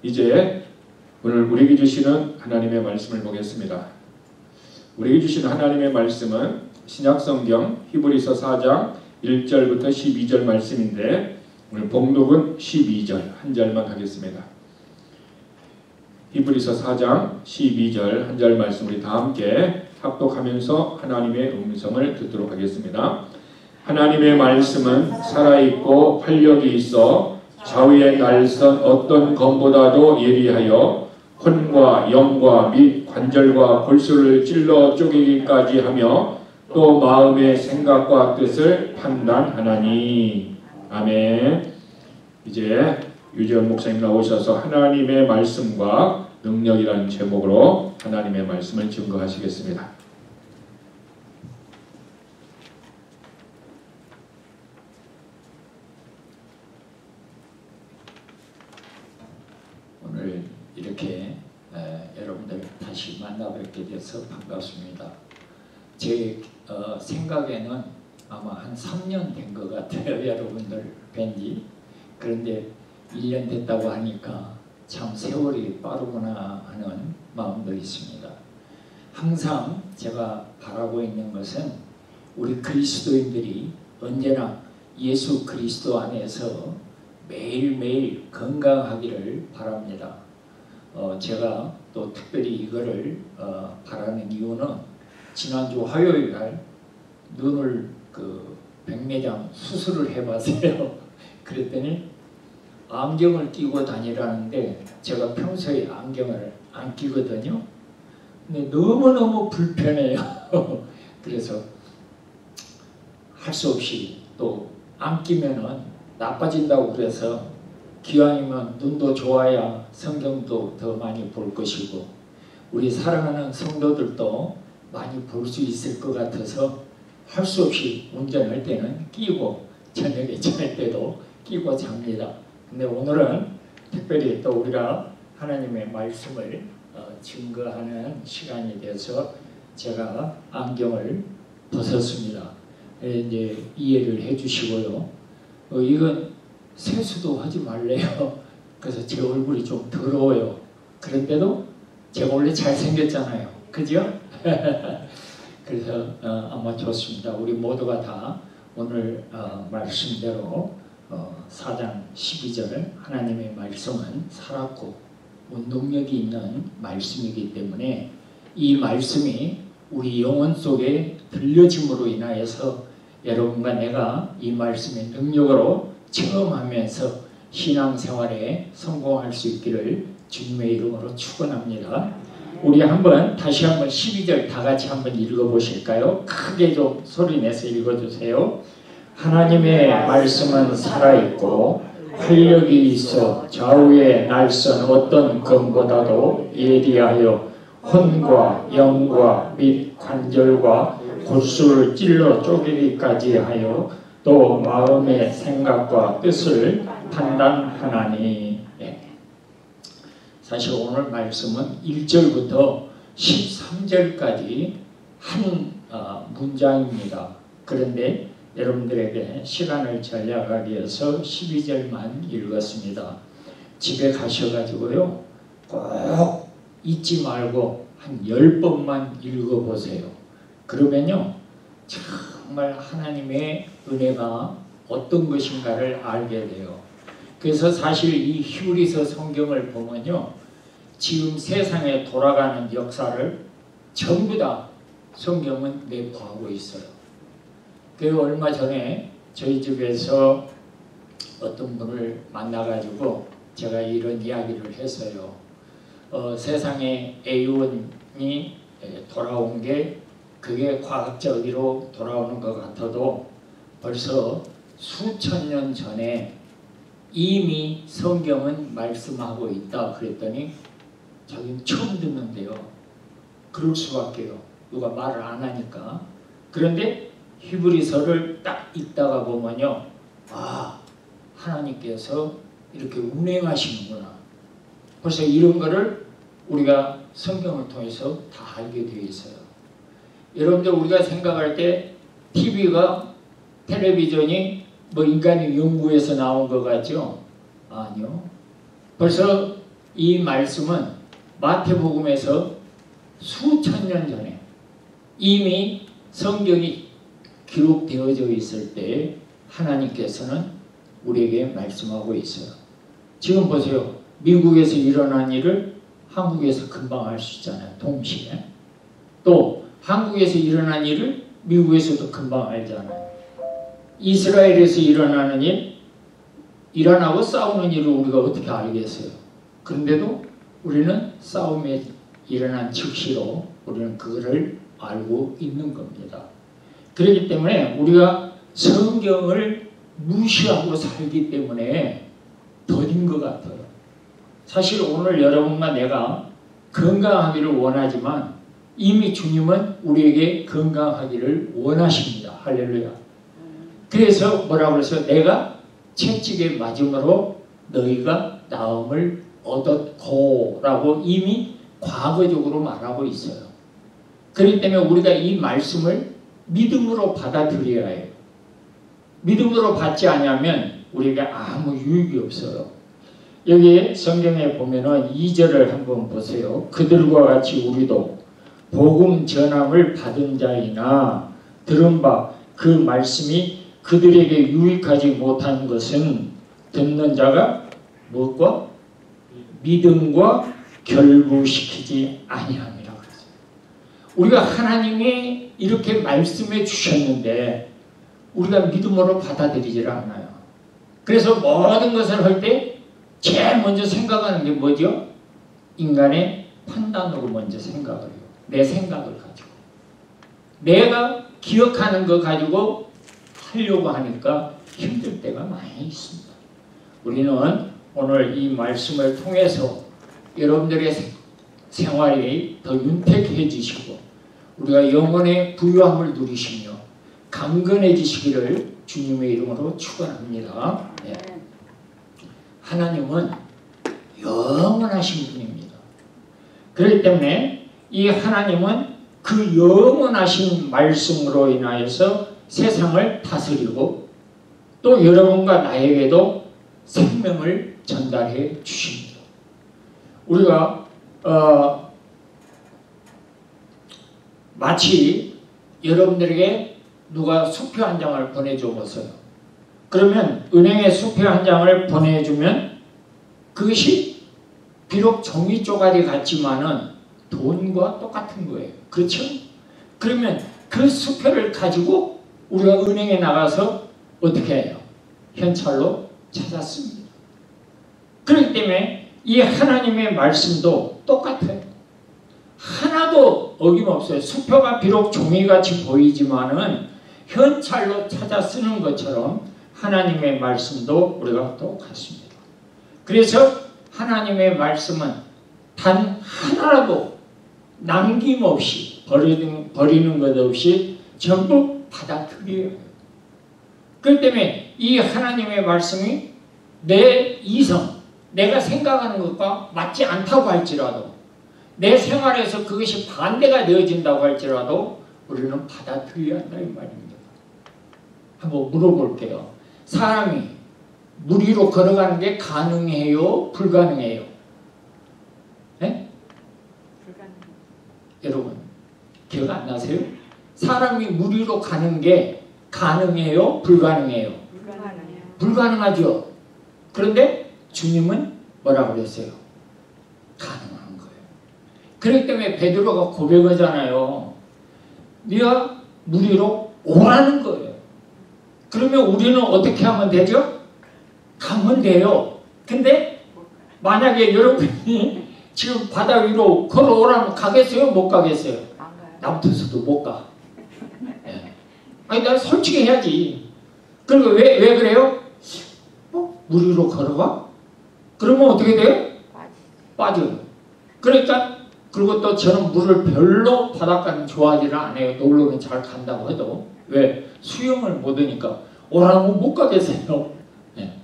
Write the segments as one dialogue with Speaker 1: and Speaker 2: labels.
Speaker 1: 이제 오늘 우리에게 주시는 하나님의 말씀을 보겠습니다. 우리에게 주시는 하나님의 말씀은 신약성경 히브리서 4장 1절부터 12절 말씀인데 오늘 봉독은 12절 한 절만 하겠습니다. 히브리서 4장 12절 한 절 말씀 우리 다 함께 합독하면서 하나님의 음성을 듣도록 하겠습니다. 하나님의 말씀은 살아있고 활력이 있어 좌우의 날선 어떤 검보다도 예리하여 혼과 영과 및 관절과 골수를 찔러 쪼개기까지 하며 또 마음의 생각과 뜻을 판단하나니. 아멘. 이제 유재원 목사님 나오셔서 하나님의 말씀과 능력이라는 제목으로 하나님의 말씀을 증거하시겠습니다.
Speaker 2: 오늘 이렇게 여러분들 다시 만나뵙게 돼서 반갑습니다. 제 생각에는 아마 한 3년 된 것 같아요. 여러분들 뵌지. 그런데 1년 됐다고 하니까 참 세월이 빠르구나 하는 마음도 있습니다. 항상 제가 바라고 있는 것은 우리 그리스도인들이 언제나 예수 그리스도 안에서 매일매일 건강하기를 바랍니다. 제가 또 특별히 이거를 바라는 이유는 지난주 화요일 날 눈을 백내장 수술을 해봤어요. 그랬더니 안경을 끼고 다니라는데 제가 평소에 안경을 안 끼거든요. 근데 너무너무 불편해요. 그래서 할 수 없이 또 안 끼면은 나빠진다고 그래서 기왕이면 눈도 좋아야 성경도 더 많이 볼 것이고 우리 사랑하는 성도들도 많이 볼 수 있을 것 같아서 할 수 없이 운전할 때는 끼고 저녁에 잘 때도 끼고 잡니다. 근데 오늘은 특별히 또 우리가 하나님의 말씀을 증거하는 시간이 돼서 제가 안경을 벗었습니다. 이제 이해를 해주시고요. 이건 세수도 하지 말래요. 그래서 제 얼굴이 좀 더러워요. 그런데도 제가 원래 잘생겼잖아요. 그죠? 그래서 아마 좋습니다. 우리 모두가 다 오늘 말씀대로 4장 12절 하나님의 말씀은 살았고 운동력이 있는 말씀이기 때문에 이 말씀이 우리 영혼 속에 들려짐으로 인하여서 여러분과 내가 이 말씀의 능력으로 체험하면서 신앙생활에 성공할 수 있기를 주님의 이름으로 축원합니다. 우리 다시 한번 12절 다 같이 한번 읽어보실까요? 크게 좀 소리내서 읽어주세요. 하나님의 말씀은 살아있고 활력이 있어 좌우의 날선 어떤 검보다도 예리하여 혼과 영과 및 관절과 골수를 찔러 쪼개기까지 하여 또 마음의 생각과 뜻을 판단하나니. 사실 오늘 말씀은 1절부터 13절까지 한 문장입니다. 그런데 여러분들에게 시간을 절약하기 위해서 12절만 읽었습니다. 집에 가셔가지고요 꼭 잊지 말고 한 10번만 읽어보세요. 그러면요 정말 하나님의 은혜가 어떤 것인가를 알게 돼요. 그래서 사실 이 히브리서 성경을 보면요 지금 세상에 돌아가는 역사를 전부 다 성경은 내포하고 있어요. 그 얼마 전에 저희 집에서 어떤 분을 만나가지고 제가 이런 이야기를 했어요. 세상에 A원이 돌아온 게 그게 과학적으로 돌아오는 것 같아도 벌써 수천 년 전에 이미 성경은 말씀하고 있다 그랬더니 저는 처음 듣는데요. 그럴 수밖에요. 누가 말을 안 하니까. 그런데 히브리서를 딱 읽다가 보면요. 아, 하나님께서 이렇게 운행하시는구나. 벌써 이런 거를 우리가 성경을 통해서 다 알게 되어 있어요. 여러분들 우리가 생각할 때 텔레비전이 뭐 인간이 연구해서 나온 것 같죠? 아니요. 벌써 이 말씀은 마태복음에서 수천 년 전에 이미 성경이 기록되어져 있을 때 하나님께서는 우리에게 말씀하고 있어요. 지금 보세요. 미국에서 일어난 일을 한국에서 금방 할 수 있잖아요. 동시에. 또 한국에서 일어난 일을 미국에서도 금방 알잖아요. 이스라엘에서 일어나는 일, 이란하고 싸우는 일을 우리가 어떻게 알겠어요? 그런데도 우리는 싸움에 일어난 즉시로 우리는 그거를 알고 있는 겁니다. 그렇기 때문에 우리가 성경을 무시하고 살기 때문에 더딘 것 같아요. 사실 오늘 여러분과 내가 건강하기를 원하지만 이미 주님은 우리에게 건강하기를 원하십니다. 할렐루야. 그래서 뭐라고 그랬어요? 내가 채찍에 맞음으로 너희가 나음을 얻었고 라고 이미 과거적으로 말하고 있어요. 그렇기 때문에 우리가 이 말씀을 믿음으로 받아들여야 해요. 믿음으로 받지 않으면 우리에게 아무 유익이 없어요. 여기 성경에 보면은 2절을 한번 보세요. 그들과 같이 우리도 복음 전함을 받은 자이나 들은 바 그 말씀이 그들에게 유익하지 못한 것은 듣는 자가 무엇과 믿음과 결부시키지 아니함이라 그랬어요. 우리가 하나님이 이렇게 말씀해 주셨는데 우리가 믿음으로 받아들이질 않아요. 그래서 모든 것을 할 때 제일 먼저 생각하는 게 뭐죠? 인간의 판단으로 먼저 생각을 해요. 내 생각을 가지고. 내가 기억하는 거 가지고 하려고 하니까 힘들 때가 많이 있습니다. 우리는 오늘 이 말씀을 통해서 여러분들의 생활이 더 윤택해지시고 우리가 영혼의 부유함을 누리시며 강건해지시기를 주님의 이름으로 축원합니다. 네. 하나님은 영원하신 분입니다. 그렇기 때문에 이 하나님은 그 영원하신 말씀으로 인하여서 세상을 다스리고 또 여러분과 나에게도 생명을 전달해 주십니다. 우리가 마치 여러분들에게 누가 수표 한 장을 보내줘 보세요. 그러면 은행에 수표 한 장을 보내주면 그것이 비록 종이 쪼가리 같지만은 돈과 똑같은 거예요. 그렇죠? 그러면 그 수표를 가지고 우리가 은행에 나가서 어떻게 해요? 현찰로 찾았습니다. 그렇기 때문에 이 하나님의 말씀도 똑같아요. 하나도 어김없어요. 수표가 비록 종이같이 보이지만은 현찰로 찾아 쓰는 것처럼 하나님의 말씀도 우리가 똑같습니다. 그래서 하나님의 말씀은 단 하나라도 남김없이 버리는 것 없이 전부 받아들여요. 그렇기 때문에 이 하나님의 말씀이 내 이성, 내가 생각하는 것과 맞지 않다고 할지라도 내 생활에서 그것이 반대가 되어진다고 할지라도 우리는 받아들여야 한다 이 말입니다. 한번 물어볼게요. 사람이 물 위로 걸어가는 게 가능해요? 불가능해요? 네? 여러분 기억 안 나세요? 사람이 물 위로 가는 게 가능해요? 불가능해요? 불가능하죠. 그런데 주님은 뭐라고 그랬어요? 가능한 거예요. 그렇기 때문에 베드로가 고백하잖아요. 네가 물 위로 오라는 거예요. 그러면 우리는 어떻게 하면 되죠? 가면 돼요. 근데 만약에 여러분이 지금 바다 위로 걸어오라면 가겠어요? 못 가겠어요? 나 같아서도 못 가. 네. 아니 나 솔직히 해야지. 그리고 왜 그래요? 물 위로 걸어가? 그러면 어떻게 돼요? 빠져요. 그러니까 그리고 또 저는 물을 별로 바닷가는 좋아하지는 않아요. 놀러는 잘 간다고 해도. 왜? 수영을 못하니까 오라고 못 가겠어요. 네.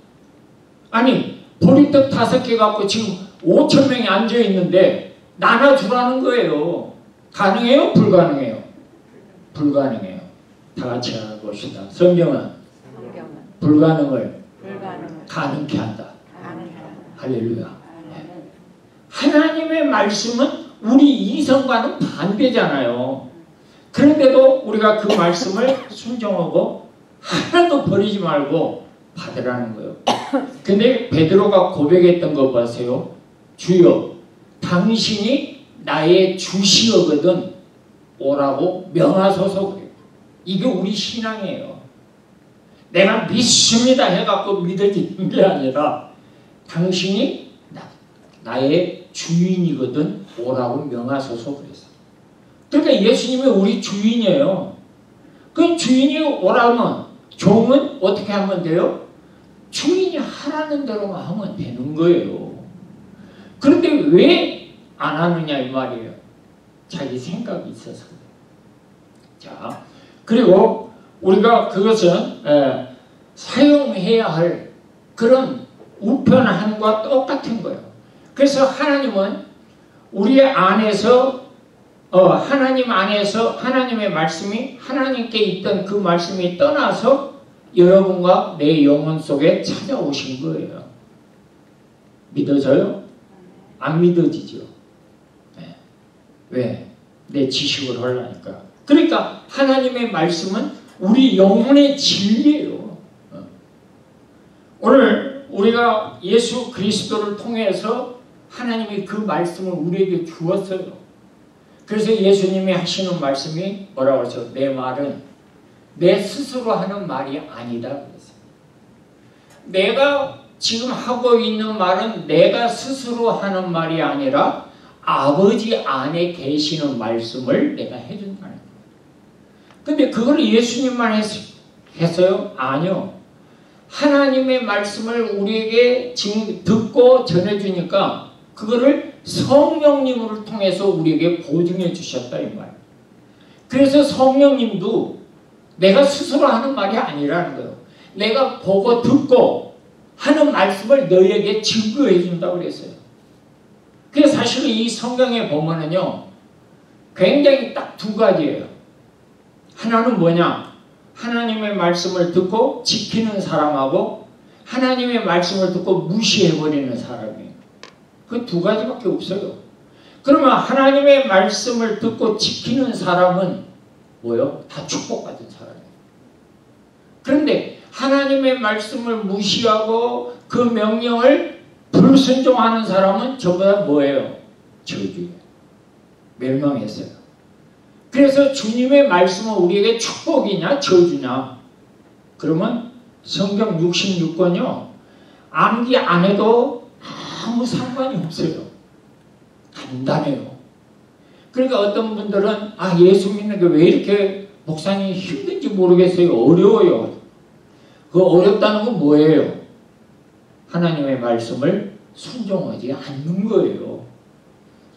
Speaker 2: 아니 보리떡 5개 갖고 지금 5,000명이 앉아있는데 나눠주라는 거예요. 가능해요? 불가능해요? 불가능해요. 다 같이 해봅시다. 성경은 불가능을 가능케 한다. 할렐루야. 네. 하나님의 말씀은 우리 이성과는 반대잖아요. 그런데도 우리가 그 말씀을 순종하고 하나도 버리지 말고 받으라는 거예요. 근데 베드로가 고백했던 거 보세요. 주여, 당신이 나의 주시거든 오라고 명하소서 그래요. 이게 우리 신앙이에요. 내가 믿습니다 해갖고 믿어지는 게 아니라 당신이 나의 주인이거든 오라고 명하소서 그래서. 그러니까 예수님이 우리 주인이에요. 그 주인이 오라면 종은 어떻게 하면 돼요? 주인이 하라는 대로만 하면 되는 거예요. 그런데 왜 안 하느냐 이 말이에요. 자기 생각이 있어서. 자, 그리고 우리가 그것은 사용해야 할 그런 우편함과 똑같은 거예요. 그래서 하나님은 우리 안에서 하나님 안에서 하나님의 말씀이 하나님께 있던 그 말씀이 떠나서 여러분과 내 영혼 속에 찾아오신 거예요. 믿어져요? 안 믿어지죠? 네. 왜? 내 지식을 하려니까. 그러니까 하나님의 말씀은 우리 영혼의 진리예요. 오늘 우리가 예수 그리스도를 통해서 하나님이 그 말씀을 우리에게 주었어요. 그래서 예수님이 하시는 말씀이 뭐라고 하죠? 내 말은 내 스스로 하는 말이 아니다 그랬어요. 내가 지금 하고 있는 말은 내가 스스로 하는 말이 아니라 아버지 안에 계시는 말씀을 내가 해준다는 거예요. 근데 그걸 예수님만 했어요? 아니요. 하나님의 말씀을 우리에게 지금 듣고 전해주니까 그거를 성령님을 통해서 우리에게 보증해 주셨다 이 말. 그래서 성령님도 내가 스스로 하는 말이 아니라는 거예요. 내가 보고 듣고 하는 말씀을 너희에게 증거해 준다고 그랬어요. 그래서 사실 이 성경에 보면은요, 굉장히 딱 두 가지예요. 하나는 뭐냐? 하나님의 말씀을 듣고 지키는 사람하고 하나님의 말씀을 듣고 무시해버리는 사람이에요. 그 두 가지밖에 없어요. 그러면 하나님의 말씀을 듣고 지키는 사람은 뭐요? 다 축복받은 사람이에요. 그런데 하나님의 말씀을 무시하고 그 명령을 불순종하는 사람은 전부 다 뭐예요? 저주예요. 멸망했어요. 그래서 주님의 말씀은 우리에게 축복이냐 저주냐? 그러면 성경 66권요. 암기 안 해도 아무 상관이 없어요. 간단해요. 그러니까 어떤 분들은 예수 믿는 게 왜 이렇게 목사님이 힘든지 모르겠어요. 어려워요. 그 어렵다는 건 뭐예요? 하나님의 말씀을 순종하지 않는 거예요.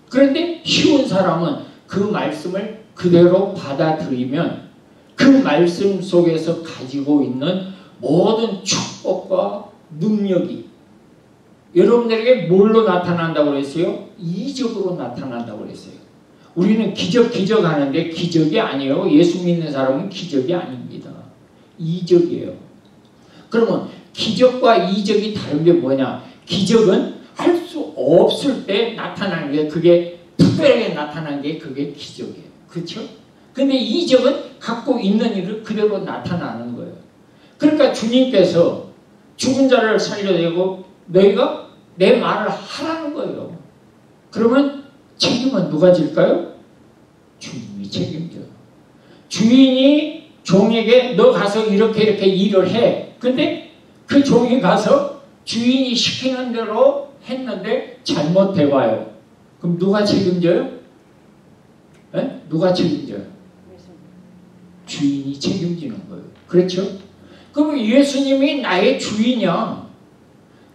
Speaker 2: 그런데 쉬운 사람은 그 말씀을 그대로 받아들이면 그 말씀 속에서 가지고 있는 모든 축복과 능력이 여러분들에게 뭘로 나타난다고 그랬어요? 이적으로 나타난다고 그랬어요. 우리는 기적 하는데 기적이 아니에요. 예수 믿는 사람은 기적이 아닙니다. 이적이에요. 그러면 기적과 이적이 다른 게 뭐냐? 기적은 할 수 없을 때 나타나는 게 그게 특별하게 나타나는 게 그게 기적이에요. 그렇죠? 근데 이적은 갖고 있는 일을 그대로 나타나는 거예요. 그러니까 주님께서 죽은 자를 살려내고 너희가 내 말을 하라는 거예요. 그러면 책임은 누가 질까요? 주님이 책임져요. 주인이 종에게 너 가서 이렇게 일을 해. 근데 그 종이 가서 주인이 시키는 대로 했는데 잘못해봐요. 그럼 누가 책임져요? 네? 누가 책임져요? 주인이 책임지는 거예요. 그렇죠? 그럼 예수님이 나의 주인이야.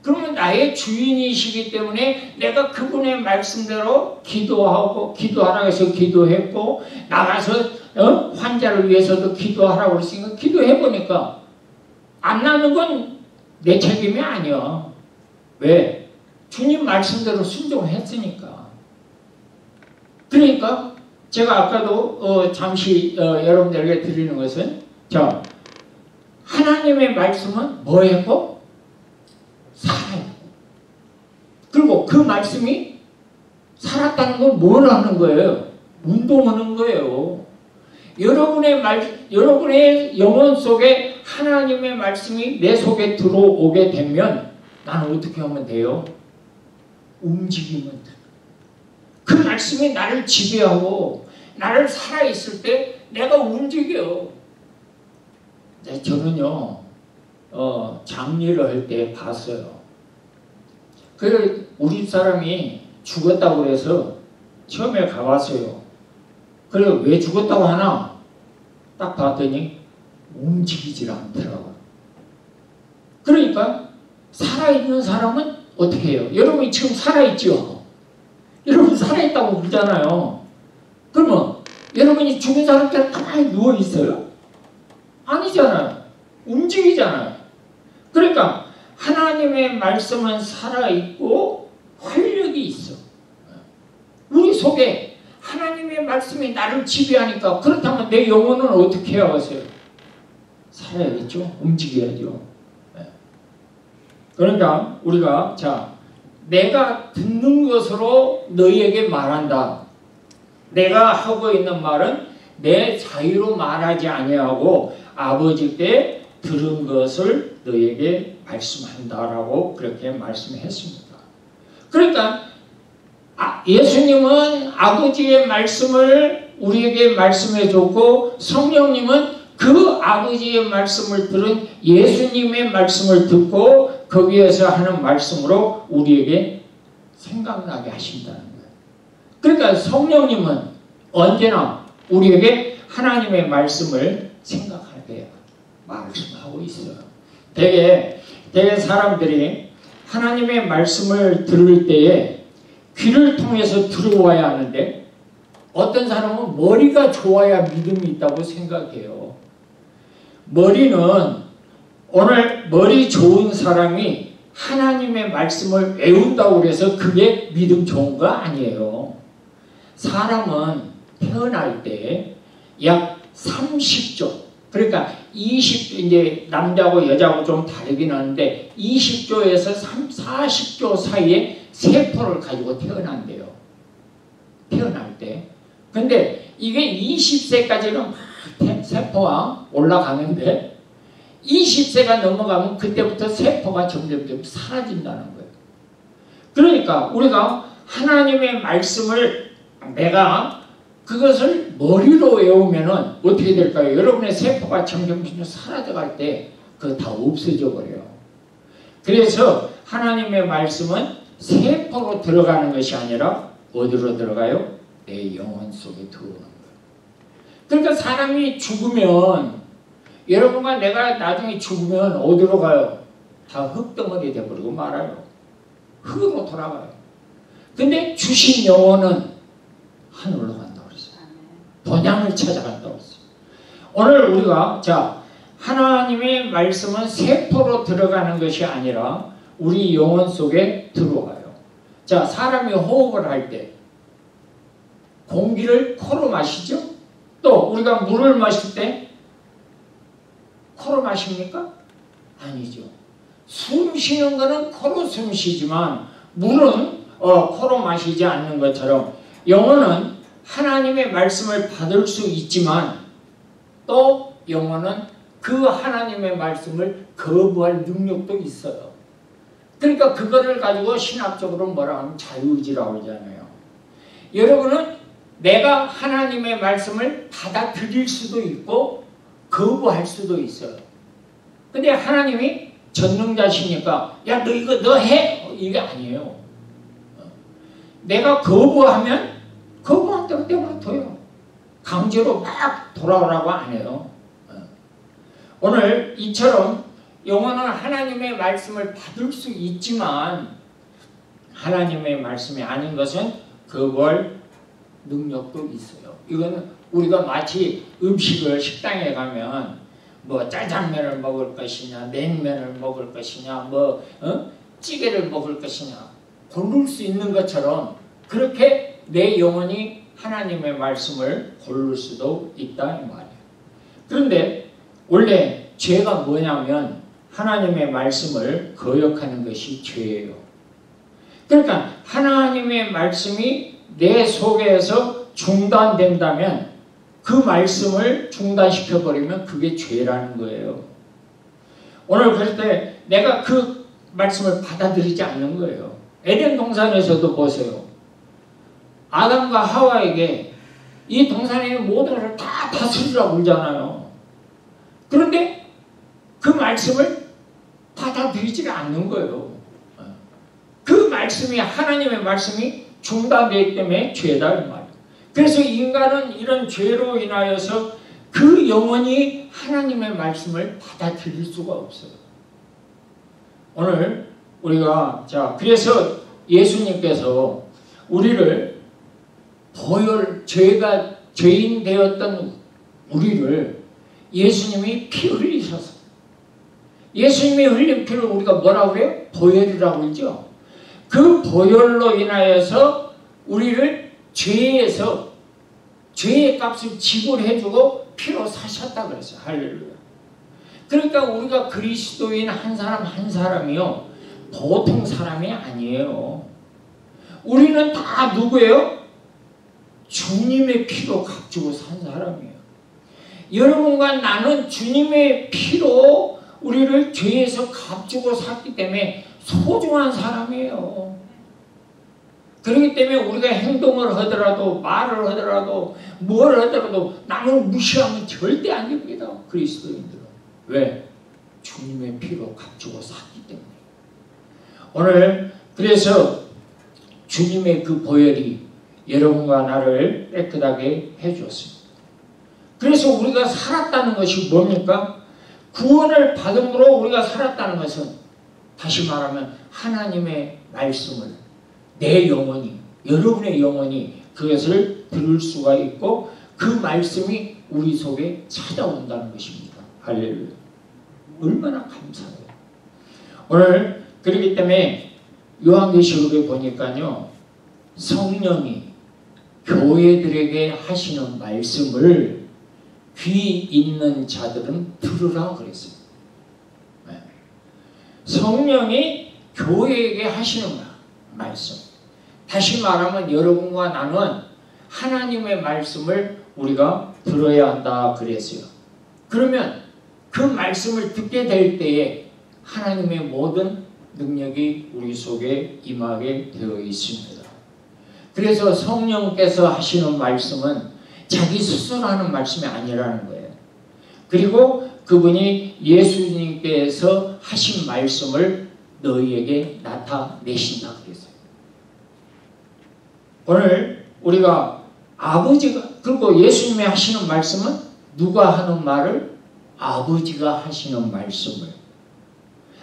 Speaker 2: 그러면 나의 주인이시기 때문에 내가 그분의 말씀대로 기도하라고 해서 기도했고 나가서 환자를 위해서도 기도하라고 했으니까 기도해보니까 안 나는 건 내 책임이 아니야. 왜? 주님 말씀대로 순종했으니까. 그러니까 제가 아까도 잠시 여러분들에게 드리는 것은 자, 하나님의 말씀은 뭐였고? 살아요. 그리고 그 말씀이 살았다는 건 뭘 하는 거예요? 운동하는 거예요. 여러분의 영혼 속에 하나님의 말씀이 내 속에 들어오게 되면 나는 어떻게 하면 돼요? 움직이면 돼. 그 말씀이 나를 지배하고 나를 살아있을 때 내가 움직여. 저는요, 장례를 할 때 봤어요. 그 우리 집 사람이 죽었다고 해서 처음에 가봤어요. 그래 왜 죽었다고 하나? 딱 봤더니 움직이질 않더라고요. 그러니까 살아있는 사람은 어떻게 해요? 여러분이 지금 살아있죠? 여러분 살아있다고 그러잖아요. 그러면 여러분이 죽은 사람들 가만히 누워있어요? 아니잖아요. 움직이잖아요. 그러니까 하나님의 말씀은 살아있고 활력이 있어. 우리 속에 하나님의 말씀이 나를 지배하니까 그렇다면 내 영혼은 어떻게 해야겠어요? 살아야겠죠? 움직여야죠. 그러니까 우리가 내가 듣는 것으로 너희에게 말한다. 내가 하고 있는 말은 내 자유로 말하지 아니하고 아버지께 들은 것을 너희에게 말씀한다라고 그렇게 말씀했습니다. 그러니까 예수님은 아버지의 말씀을 우리에게 말씀해 줬고 성령님은 그 아버지의 말씀을 들은 예수님의 말씀을 듣고 거기에서 하는 말씀으로 우리에게 생각나게 하신다는 거예요. 그러니까 성령님은 언제나 우리에게 하나님의 말씀을 생각하게 말씀하고 있어요. 되게 사람들이 하나님의 말씀을 들을 때에 귀를 통해서 들어와야 하는데 어떤 사람은 머리가 좋아야 믿음이 있다고 생각해요. 오늘 머리 좋은 사람이 하나님의 말씀을 외운다고 해서 그게 믿음 좋은 거 아니에요. 사람은 태어날 때 약 30조, 그러니까 20조, 이제 남자하고 여자하고 좀 다르긴 하는데 20조에서 40조 사이에 세포를 가지고 태어난대요. 태어날 때. 근데 이게 20세까지는 막 세포가 올라가는데 20세가 넘어가면 그때부터 세포가 점점 사라진다는 거예요. 그러니까 우리가 하나님의 말씀을 내가 그것을 머리로 외우면은 어떻게 될까요? 여러분의 세포가 점점 사라져갈 때 그거 다 없어져 버려요. 그래서 하나님의 말씀은 세포로 들어가는 것이 아니라 어디로 들어가요? 내 영혼 속에 들어오는 거예요. 그러니까 사람이 죽으면 여러분과 내가 나중에 죽으면 어디로 가요? 다 흙덩어리 돼버리고 말아요. 흙으로 돌아가요. 근데 주신 영혼은 하늘로 간다고 그랬어요. 본향을 찾아간다고 그랬어요. 오늘 우리가 하나님의 말씀은 세포로 들어가는 것이 아니라 우리 영혼 속에 들어와요. 사람이 호흡을 할 때 공기를 코로 마시죠? 또 우리가 물을 마실 때 코로 마십니까? 아니죠. 숨 쉬는 것은 코로 숨 쉬지만 물은 코로 마시지 않는 것처럼 영혼은 하나님의 말씀을 받을 수 있지만 또 영혼은 그 하나님의 말씀을 거부할 능력도 있어요. 그러니까 그거를 가지고 신학적으로 뭐라 하면 자유의지라고 하잖아요. 여러분은 내가 하나님의 말씀을 받아들일 수도 있고 거부할 수도 있어요. 근데 하나님이 전능자시니까 야 너 이거 너 해! 이게 아니에요. 내가 거부하면 거부한 대로 내버려둬요. 강제로 막 돌아오라고 안 해요. 오늘 이처럼 영혼은 하나님의 말씀을 받을 수 있지만 하나님의 말씀이 아닌 것은 거부할 능력도 있어요. 이건 우리가 마치 음식을 식당에 가면 뭐 짜장면을 먹을 것이냐 냉면을 먹을 것이냐 찌개를 먹을 것이냐 고를 수 있는 것처럼 그렇게 내 영혼이 하나님의 말씀을 고를 수도 있다 이 말이에요. 그런데 원래 죄가 뭐냐면 하나님의 말씀을 거역하는 것이 죄예요. 그러니까 하나님의 말씀이 내 속에서 중단된다면 그 말씀을 중단시켜버리면 그게 죄라는 거예요. 오늘 그럴 때 내가 그 말씀을 받아들이지 않는 거예요. 에덴 동산에서도 보세요. 아담과 하와에게 이 동산에 있는 모든 것을 다 다스리라고 그러잖아요. 그런데 그 말씀을 받아들이지 않는 거예요. 그 말씀이, 하나님의 말씀이 중단되기 때문에 죄다 이 말이에요. 그래서 인간은 이런 죄로 인하여서 그 영혼이 하나님의 말씀을 받아들일 수가 없어요. 오늘 우리가 그래서 예수님께서 우리를 죄인 되었던 우리를 예수님이 피 흘리셔서, 예수님이 흘린 피를 우리가 뭐라고 해요? 보혈이라고 그러죠. 그 보혈로 인하여서 우리를 죄에서 죄의 값을 지불해주고 피로 사셨다 그랬어요. 할렐루야. 그러니까 우리가 그리스도인 한 사람 한 사람이요, 보통 사람이 아니에요. 우리는 다 누구예요? 주님의 피로 값주고 산 사람이에요. 여러분과 나는 주님의 피로 우리를 죄에서 값주고 샀기 때문에 소중한 사람이에요. 그렇기 때문에 우리가 행동을 하더라도 말을 하더라도 뭘 하더라도 남을 무시하면 절대 안 됩니다. 그리스도인들은. 왜? 주님의 피로 값주고 샀기 때문에. 오늘 그래서 주님의 그 보혈이 여러분과 나를 깨끗하게 해주었습니다. 그래서 우리가 살았다는 것이 뭡니까? 구원을 받음으로 우리가 살았다는 것은, 다시 말하면 하나님의 말씀을 내 영혼이, 여러분의 영혼이 그것을 들을 수가 있고 그 말씀이 우리 속에 찾아온다는 것입니다. 할렐루야. 얼마나 감사해요. 오늘 그렇기 때문에 요한계시록에 보니까요, 성령이 교회들에게 하시는 말씀을 귀 있는 자들은 들으라 그랬어요. 성령이 교회에게 하시는 말씀. 다시 말하면 여러분과 나는 하나님의 말씀을 우리가 들어야 한다 그랬어요. 그러면 그 말씀을 듣게 될 때에 하나님의 모든 능력이 우리 속에 임하게 되어 있습니다. 그래서 성령께서 하시는 말씀은 자기 스스로 하는 말씀이 아니라는 거예요. 그리고 그분이 예수님께서 하신 말씀을 너희에게 나타내신다 그랬어요. 오늘 우리가 아버지가, 그리고 예수님이 하시는 말씀은 누가 하는 말을? 아버지가 하시는 말씀을,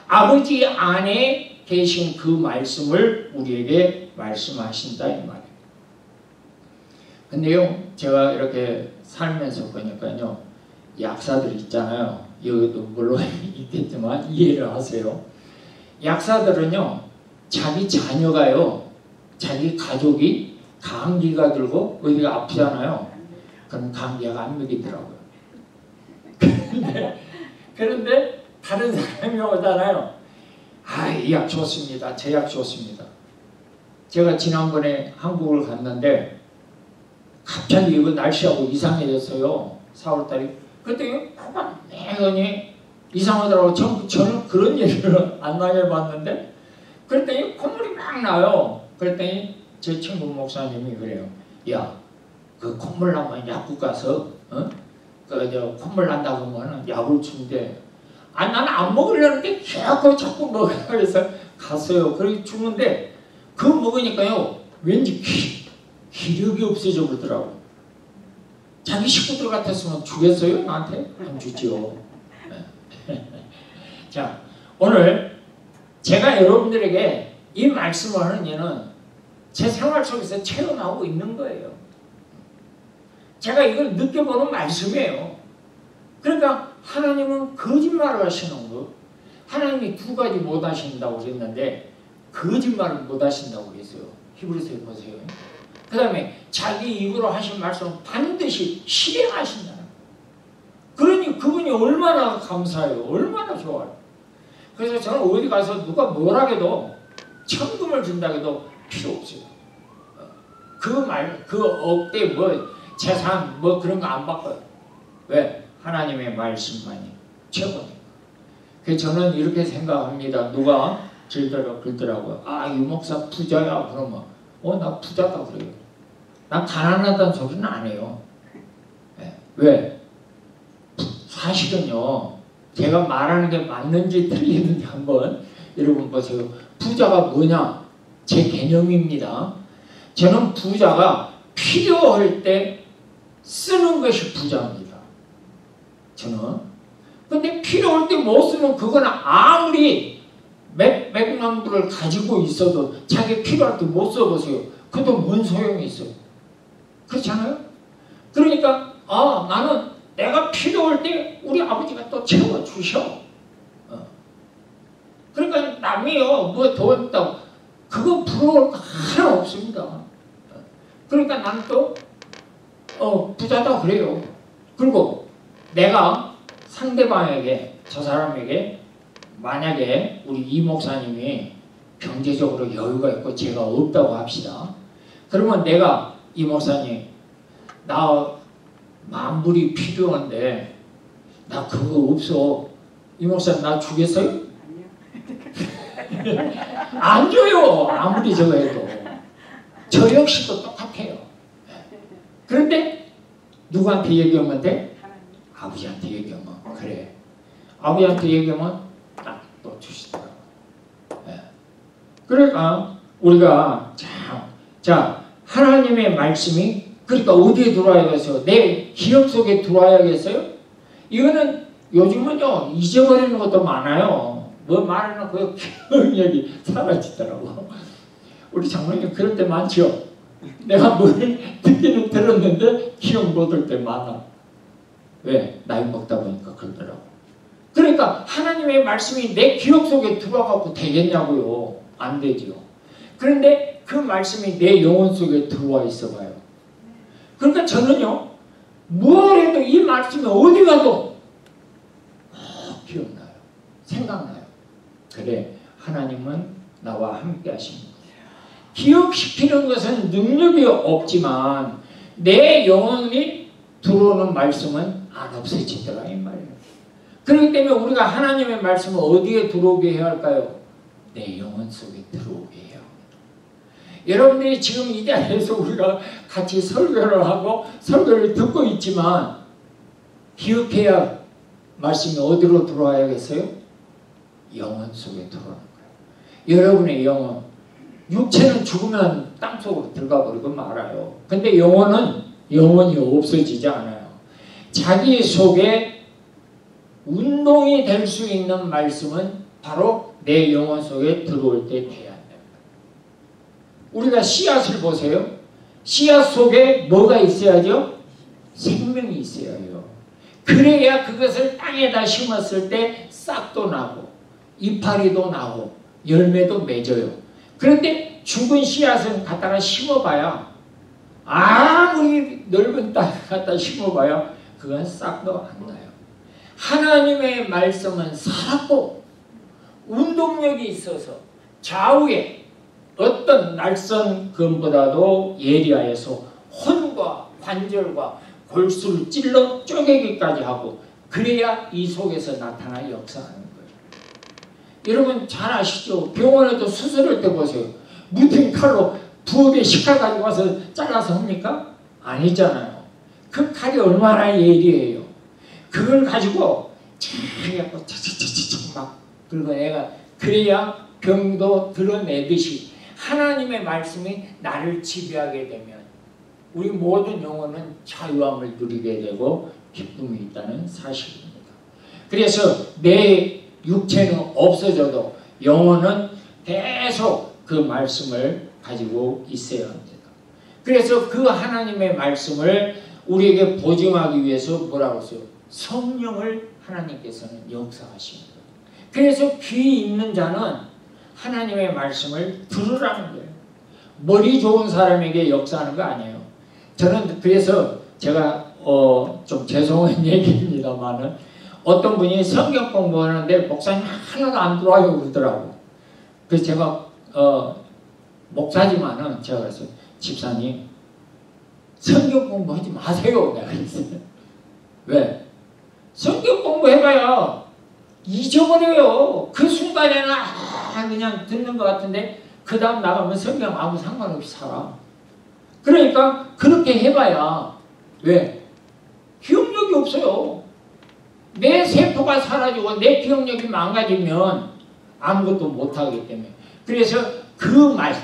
Speaker 2: 아버지 안에 계신 그 말씀을 우리에게 말씀하신다 이 말이에요. 근데요, 제가 이렇게 살면서 보니까요, 약사들 있잖아요. 여기도 물론 있겠지만 이해를 하세요. 약사들은요, 자기 자녀가요, 자기 가족이 감기가 들고 어디가 아프잖아요. 그럼 감기가 안 먹이더라고요. 그런데 다른 사람이 오잖아요. 이 약 좋습니다. 제 약 좋습니다. 제가 지난번에 한국을 갔는데 갑자기 이거 날씨하고 이상해졌어요. 4월달에. 그때 매연이 이상하더라고요. 저는 그런 얘기를 안 당해봤는데, 그랬더니 콧물이 막 나요. 그랬더니 제 친구 목사님이 그래요. 야, 그 콧물 나면 약국 가서 콧물 난다고 하면 약을 준대. 나는 안 먹으려는데 자꾸 먹으라 그래서 갔어요. 그렇게 주는데 그거 먹으니까요, 왠지 기력이 없어져 버리더라고. 자기 식구들 같았으면 주겠어요? 나한테? 안 주죠. 자, 오늘 제가 여러분들에게 이 말씀을 하는 이유는 제 생활 속에서 체험하고 있는 거예요. 제가 이걸 느껴보는 말씀이에요. 그러니까 하나님은 거짓말을 하시는 거. 하나님이 두 가지 못 하신다고 그랬는데 거짓말을 못 하신다고 그랬어요. 히브리서에 보세요. 그 다음에 자기 입으로 하신 말씀은 반드시 실행하신다. 그러니 그분이 얼마나 감사해요. 얼마나 좋아요. 그래서 저는 어디 가서 누가 뭐라 해도 천금을 준다 해도 필요 없어요. 그 억대 뭐 재산 뭐 그런 거 안 바꿔요. 왜? 하나님의 말씀만이 최고니까. 그래서 저는 이렇게 생각합니다. 누가 그러더라고요. 아, 유 목사 부자야. 그러면 나 부자다 그래요. 난 가난하다는 소리는 안 해요. 네. 왜? 사실은요, 제가 말하는 게 맞는지 틀리는지 한번 여러분 보세요. 부자가 뭐냐? 제 개념입니다. 저는 부자가 필요할 때 쓰는 것이 부자입니다. 저는. 근데 필요할 때 못 쓰는 그거는 아무리 몇만 불을 가지고 있어도 자기 필요할 때 못 써보세요. 그것도 뭔 소용이 있어요. 그렇잖아요? 그러니까 나는 내가 필요할 때 우리 아버지가 또 채워주셔. 그러니까 남이요 뭐 더 있다고 그거 부러울 거 하나 없습니다. 그러니까 나는 또 부자다 그래요. 그리고 내가 상대방에게 저 사람에게 만약에 우리 이 목사님이 경제적으로 여유가 있고 제가 없다고 합시다. 그러면 내가 이 목사님 나 만불이 필요한데 나 그거 없어. 이 목사님 나 주겠어요? 안 줘요. 아무리 저거 해도. 저 역시도 똑같아요. 그런데 누구한테 얘기하면 돼? 아버지한테 얘기하면 그래. 아버지한테 얘기하면 딱 또 주시더라고. 그러니까 우리가 자 하나님의 말씀이 그러니까 어디에 들어와야겠어요? 내 기억 속에 들어와야겠어요? 이거는 요즘은요 잊어버리는 것도 많아요. 뭐 말해놓고 기억력이 사라지더라고. 우리 장로님 그럴 때 많죠. 내가 뭘 듣기는 들었는데 기억 못할 때 많아. 왜? 나이 먹다 보니까 그러더라고. 그러니까 하나님의 말씀이 내 기억 속에 들어가고 되겠냐고요. 안 되죠. 그런데 그 말씀이 내 영혼 속에 들어와 있어 봐요. 그러니까 저는요 뭘 해도 이 말씀이 어디 가도 기억나요. 생각나요. 그래 하나님은 나와 함께 하십니다. 기억시키는 것은 능력이 없지만 내 영혼이 들어오는 말씀은 안 없어지더라 이 말이에요. 그렇기 때문에 우리가 하나님의 말씀을 어디에 들어오게 해야 할까요? 내 영혼 속에 들어오게 해야 합니다. 여러분들이 지금 이 자리에서 우리가 같이 설교를 하고 설교를 듣고 있지만 기억해야 말씀이 어디로 들어와야겠어요? 영혼 속에 들어오는 거예요. 여러분의 영혼 육체는 죽으면 땅속으로 들어가 버리고 말아요. 근데 영혼은 영원히 없어지지 않아요. 자기 속에 운동이 될 수 있는 말씀은 바로 내 영혼 속에 들어올 때 돼야 한다. 우리가 씨앗을 보세요. 씨앗 속에 뭐가 있어야죠? 생명이 있어야 해요. 그래야 그것을 땅에다 심었을 때 싹도 나고 이파리도 나고 열매도 맺어요. 그런데 죽은 씨앗은 갖다가 심어봐야 아무리 넓은 땅에 갖다 심어봐야 그건 싹도 안 나요. 하나님의 말씀은 살았고 운동력이 있어서 좌우에 어떤 낯선 것보다도 예리하여서 혼과 관절과 골수를 찔러 쪼개기까지 하고 그래야 이 속에서 나타나 역사하는 거예요. 여러분 잘 아시죠? 병원에도 수술할 때 보세요. 무튼 칼로 부엌에 식칼 가지고 와서 잘라서 합니까? 아니잖아요. 그 칼이 얼마나 예리해요. 그걸 가지고 차갖고 차차차차 막 그리고 애가 그래야 병도 드러내듯이 하나님의 말씀이 나를 지배하게 되면 우리 모든 영혼은 자유함을 누리게 되고 기쁨이 있다는 사실입니다. 그래서 내 육체는 없어져도 영혼은 계속 그 말씀을 가지고 있어야 합니다. 그래서 그 하나님의 말씀을 우리에게 보증하기 위해서 뭐라고 써요? 성령을 하나님께서는 역사하십니다. 그래서 귀 있는 자는 하나님의 말씀을 들으라는 거예요. 머리 좋은 사람에게 역사하는 거 아니에요. 저는 그래서 제가 좀 죄송한 얘기입니다만은 어떤 분이 성경 공부하는데 목사님 하나도 안 들어와요 그러더라고. 그래서 제가 목사지만은 제가 그랬어요. 집사님 성경 공부하지 마세요. 내가 그랬어요. 왜? 성경 공부해봐야 잊어버려요. 그 순간에는 그냥 듣는 것 같은데 그 다음 나가면 성경 아무 상관없이 살아. 그러니까 그렇게 해봐야 왜? 기억력이 없어요. 내 세포가 사라지고 내 기억력이 망가지면 아무것도 못하기 때문에. 그래서 그 말,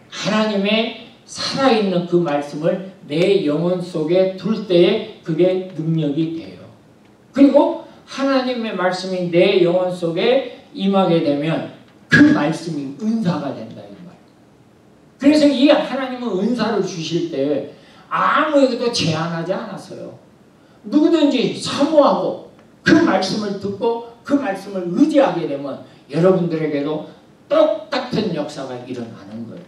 Speaker 2: 하나님의 살아있는 그 말씀을 내 영혼 속에 둘 때에 그게 능력이 돼요. 그리고 하나님의 말씀이 내 영혼 속에 임하게 되면 그 말씀이 은사가 된다 이 말. 그래서 이 하나님은 은사를 주실 때 아무에게도 제한하지 않았어요. 누구든지 사모하고 그 말씀을 듣고 그 말씀을 의지하게 되면 여러분들에게도 똑같은 역사가 일어나는 거예요.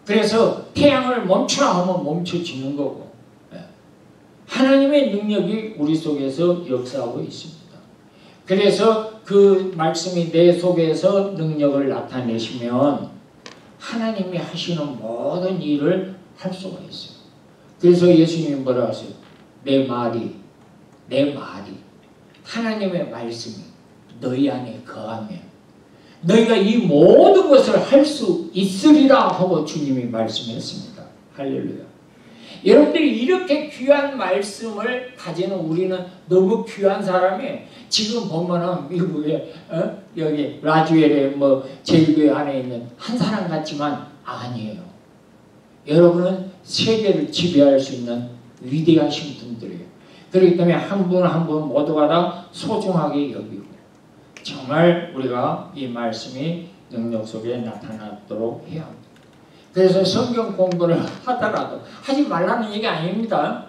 Speaker 2: 그래서 태양을 멈추라 하면 멈춰지는 거고 하나님의 능력이 우리 속에서 역사하고 있습니다. 그래서 그 말씀이 내 속에서 능력을 나타내시면 하나님이 하시는 모든 일을 할 수가 있어요. 그래서 예수님이 뭐라 하세요? 내 말이 하나님의 말씀이 너희 안에 거하면 너희가 이 모든 것을 할 수 있으리라 하고 주님이 말씀했습니다. 할렐루야. 여러분들이 이렇게 귀한 말씀을 가지는 우리는 너무 귀한 사람이에요. 지금 보면은 미국에 여기 라주엘의 제일교회 안에 있는 한 사람 같지만 아니에요. 여러분은 세계를 지배할 수 있는 위대하신 분들이에요. 그렇기 때문에 한 분 한 분 모두가 다 소중하게 여기고 정말 우리가 이 말씀이 능력 속에 나타나도록 해야 합니다. 그래서 성경 공부를 하더라도 하지 말라는 얘기 아닙니다.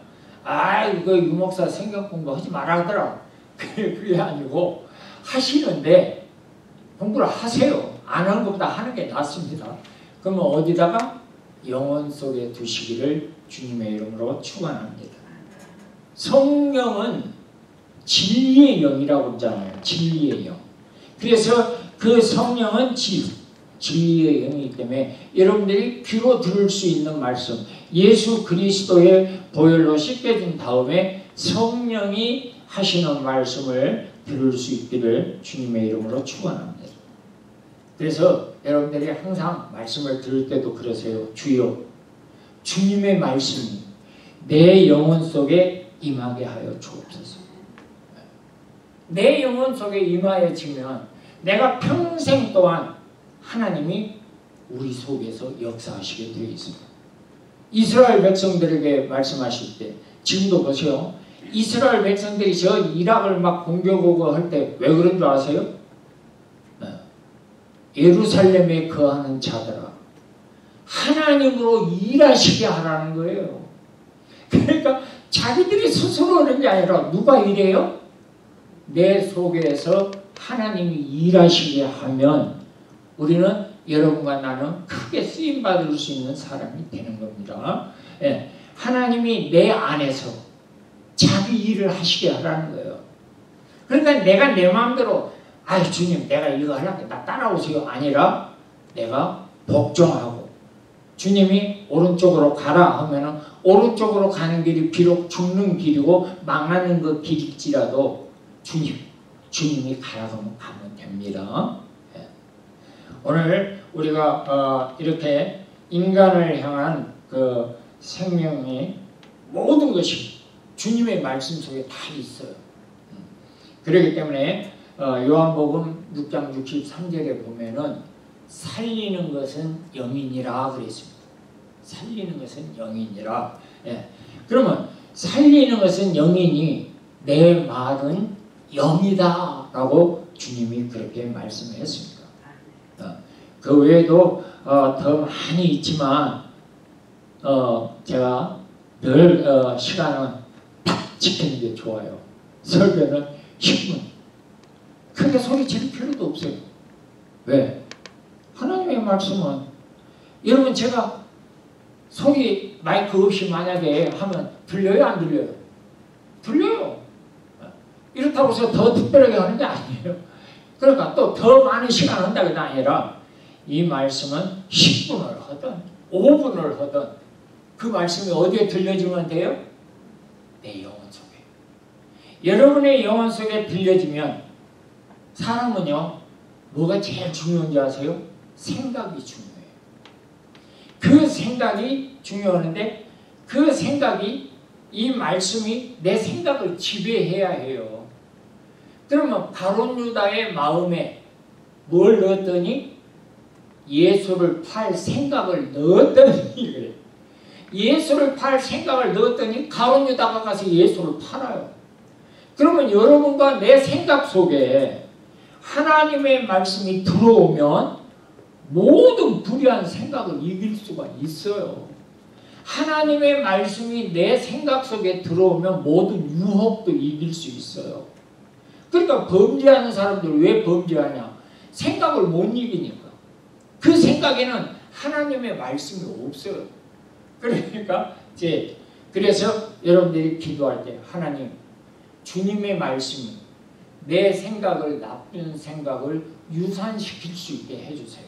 Speaker 2: 이거 유목사 성경 공부하지 말라더라. 그게 아니고 하시는데 공부를 하세요. 안 하는 것보다 하는 게 낫습니다. 그러면 어디다가? 영혼 속에 두시기를 주님의 이름으로 축원합니다. 성령은 진리의 영이라고 그러잖아요. 진리의 영. 그래서 그 성령은 진리의 영이기 때문에 여러분들이 귀로 들을 수 있는 말씀, 예수 그리스도의 보혈로 씻겨준 다음에 성령이 하시는 말씀을 들을 수 있기를 주님의 이름으로 축원합니다. 그래서 여러분들이 항상 말씀을 들을 때도 그러세요. 주여, 주님의 말씀이 내 영혼 속에 임하게 하여 주옵소서. 내 영혼 속에 임하여지면 내가 평생 동안 하나님이 우리 속에서 역사하시게 되어 있습니다. 이스라엘 백성들에게 말씀하실 때 지금도 보세요. 이스라엘 백성들이 저 이락을 막 공격하고 할 때 왜 그런 줄 아세요? 예루살렘에 거하는 자들아 하나님으로 일하시게 하라는 거예요. 그러니까 자기들이 스스로 하는 게 아니라 누가 일해요? 내 속에서 하나님이 일하시게 하면 우리는 여러분과 나는 크게 쓰임받을 수 있는 사람이 되는 겁니다. 예, 하나님이 내 안에서 자기 일을 하시게 하라는 거예요. 그러니까 내가 내 마음대로 주님 내가 이거 하려고 나 따라오세요 아니라 내가 복종하고 주님이 오른쪽으로 가라 하면은 오른쪽으로 가는 길이 비록 죽는 길이고 망하는 그 길일지라도 주님이 가라고 하면 가면 됩니다. 예. 오늘 우리가 이렇게 인간을 향한 그 생명이 모든 것이 주님의 말씀 속에 다 있어요. 그렇기 때문에 요한복음 6장 63절에 보면은 살리는 것은 영이니라 그랬습니다. 살리는 것은 영이니라. 예. 그러면 살리는 것은 영이니 내 말은 영이다 라고 주님이 그렇게 말씀했습니다. 그 외에도 더 많이 있지만 제가 늘 시간은 딱 지키는 게 좋아요. 설교는 10분. 크게 소리 지를 필요도 없어요. 왜? 하나님의 말씀은 여러분 제가 소리 마이크 없이 만약에 하면 들려요 안 들려요? 들려요. 이렇다고 해서 더 특별하게 하는 게 아니에요. 그러니까 또 더 많은 시간 한다는 게 아니라 이 말씀은 10분을 하든 5분을 하든 그 말씀이 어디에 들려지면 돼요? 내 영혼 속에. 여러분의 영혼 속에 들려지면 사람은요, 뭐가 제일 중요한지 아세요? 생각이 중요해요. 그 생각이 중요한데 그 생각이, 이 말씀이 내 생각을 지배해야 해요. 그러면 가룟 유다의 마음에 뭘 넣었더니? 예수를 팔 생각을 넣었더니 그래. 예수를 팔 생각을 넣었더니 가룟 유다가 가서 예수를 팔아요. 그러면 여러분과 내 생각 속에 하나님의 말씀이 들어오면 모든 불의한 생각을 이길 수가 있어요. 하나님의 말씀이 내 생각 속에 들어오면 모든 유혹도 이길 수 있어요. 그러니까 범죄하는 사람들 왜 범죄하냐? 생각을 못 이기니까. 그 생각에는 하나님의 말씀이 없어요. 그러니까 그래서 여러분들이 기도할 때 하나님, 주님의 말씀이 내 생각을, 나쁜 생각을 유산시킬 수 있게 해주세요.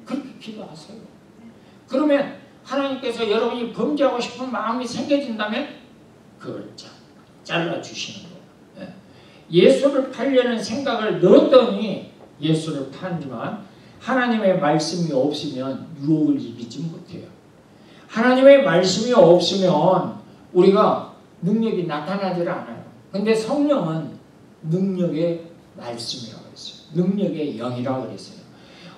Speaker 2: 그렇게 기도하세요. 그러면 하나님께서 여러분이 범죄하고 싶은 마음이 생겨진다면 그걸 잘라주시는 거예요. 예수를 팔려는 생각을 넣었더니 예수를 판지만 하나님의 말씀이 없으면 유혹을 이기지 못해요. 하나님의 말씀이 없으면 우리가 능력이 나타나질 않아요. 근데 성령은 능력의 말씀이라고 했어요. 능력의 영이라고 그랬어요.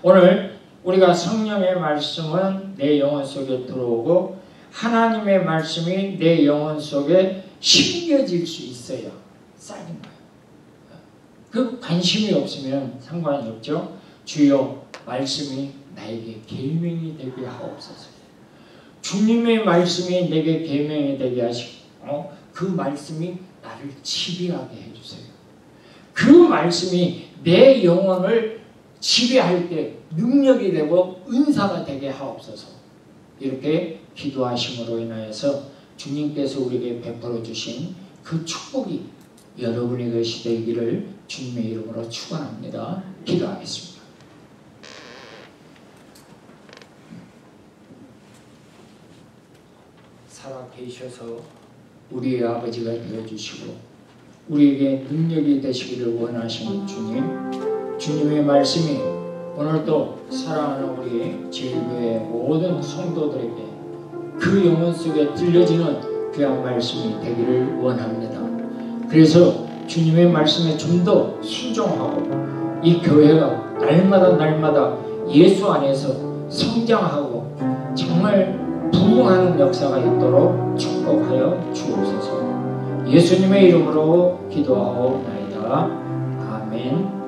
Speaker 2: 오늘 우리가 성령의 말씀은 내 영혼 속에 들어오고 하나님의 말씀이 내 영혼 속에 심겨질 수 있어야 쌓인 거예요. 그 관심이 없으면 상관이 없죠. 주여 말씀이 나에게 계명이 되게 하옵소서. 주님의 말씀이 내게 계명이 되게 하시고 그 말씀이 나를 지배하게 해주세요. 그 말씀이 내 영혼을 지배할 때 능력이 되고 은사가 되게 하옵소서. 이렇게 기도하심으로 인하여서 주님께서 우리에게 베풀어 주신 그 축복이 여러분의 것이 되기를 주님의 이름으로 축원합니다. 기도하겠습니다. 살아 계셔서 우리의 아버지가 되어주시고 우리에게 능력이 되시기를 원하시는 주님, 주님의 말씀이 오늘도 사랑하는 우리 제일교회 모든 성도들에게 그 영혼 속에 들려지는 귀한 말씀이 되기를 원합니다. 그래서 주님의 말씀에 좀 더 순종하고 이 교회가 날마다 예수 안에서 성장하고 정말 부흥하는 역사가 있도록 축복하여 주옵소서. 예수님의 이름으로 기도하옵나이다. 아멘.